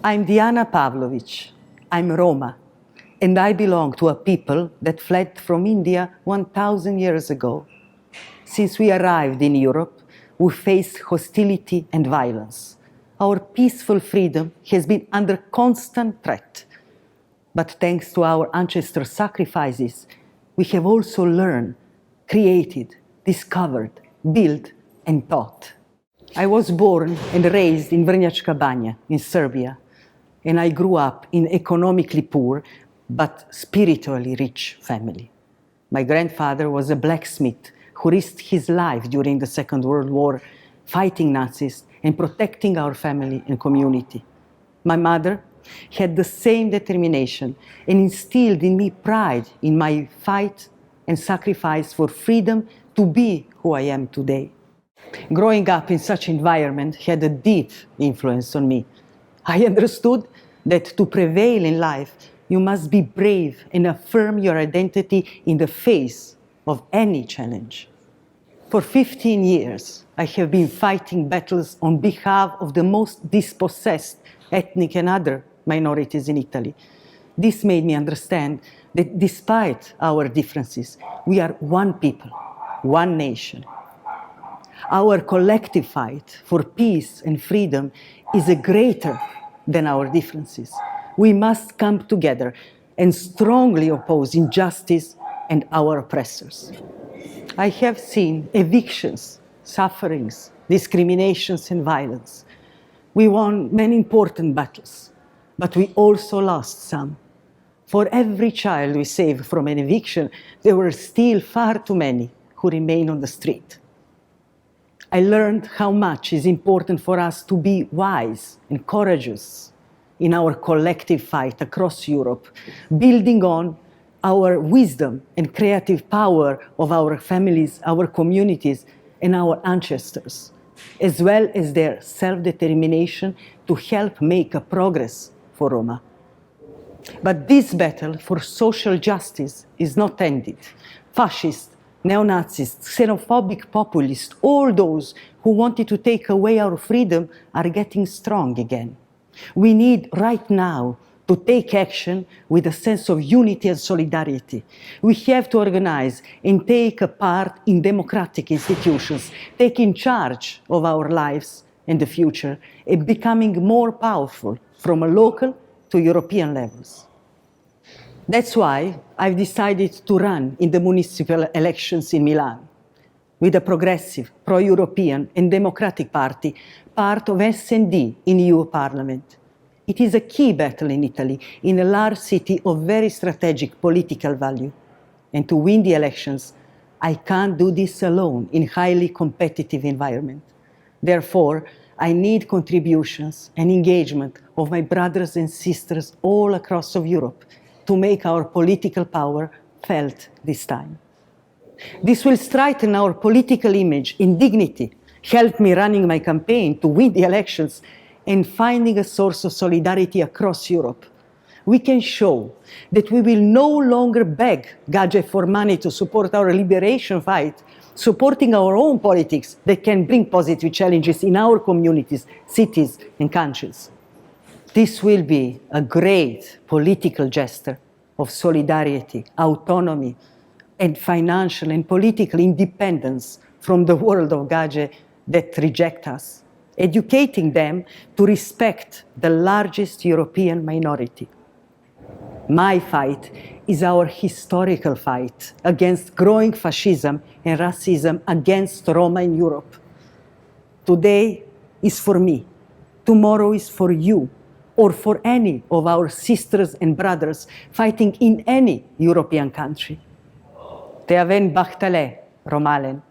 I'm Dijana Pavlovic. I'm Roma, and I belong to a people that fled from India 1,000 years ago. Since we arrived in Europe, we faced hostility and violence. Our peaceful freedom has been under constant threat. But thanks to our ancestors' sacrifices, we have also learned, created, discovered, built, and taught. I was born and raised in Vrnjačka Banja in Serbia, and I grew up in economically poor but spiritually rich family. My grandfather was a blacksmith who risked his life during the Second World War, fighting Nazis and protecting our family and community. My mother had the same determination and instilled in me pride in my fight and sacrifice for freedom to be who I am today. Growing up in such an environment had a deep influence on me. I understood that to prevail in life, you must be brave and affirm your identity in the face of any challenge. For 15 years, I have been fighting battles on behalf of the most dispossessed ethnic and other minorities in Italy. This made me understand that despite our differences, we are one people, one nation. Our collective fight for peace and freedom is greater than our differences. We must come together and strongly oppose injustice and our oppressors. I have seen evictions, sufferings, discriminations, and violence. We won many important battles, but we also lost some. For every child we saved from an eviction, there were still far too many who remain on the street. I learned how much is important for us to be wise and courageous in our collective fight across Europe, building on our wisdom and creative power of our families, our communities, and our ancestors, as well as their self-determination to help make a progress for Roma. But this battle for social justice is not ended. Fascists, neo-Nazis, xenophobic populists, all those who wanted to take away our freedom are getting strong again. We need right now to take action with a sense of unity and solidarity. We have to organize and take a part in democratic institutions, taking charge of our lives and the future, and becoming more powerful from a local to European levels. That's why I've decided to run in the municipal elections in Milan with a progressive, pro-European and democratic party, part of SD in EU Parliament. It is a key battle in Italy, in a large city of very strategic political value. And to win the elections, I can't do this alone in a highly competitive environment. Therefore, I need contributions and engagement of my brothers and sisters all across Europe to make our political power felt this time. This will strengthen our political image and dignity, help me running my campaign to win the elections, and finding a source of solidarity across Europe. We can show that we will no longer beg Gage for money to support our liberation fight, supporting our own politics that can bring positive challenges in our communities, cities, and countries. This will be a great political gesture of solidarity, autonomy, and financial and political independence from the world of Gage that reject us, educating them to respect the largest European minority. My fight is our historical fight against growing fascism and racism against Roma in Europe. Today is for me, tomorrow is for you, or for any of our sisters and brothers fighting in any European country. Te avem bachtale, Romalen.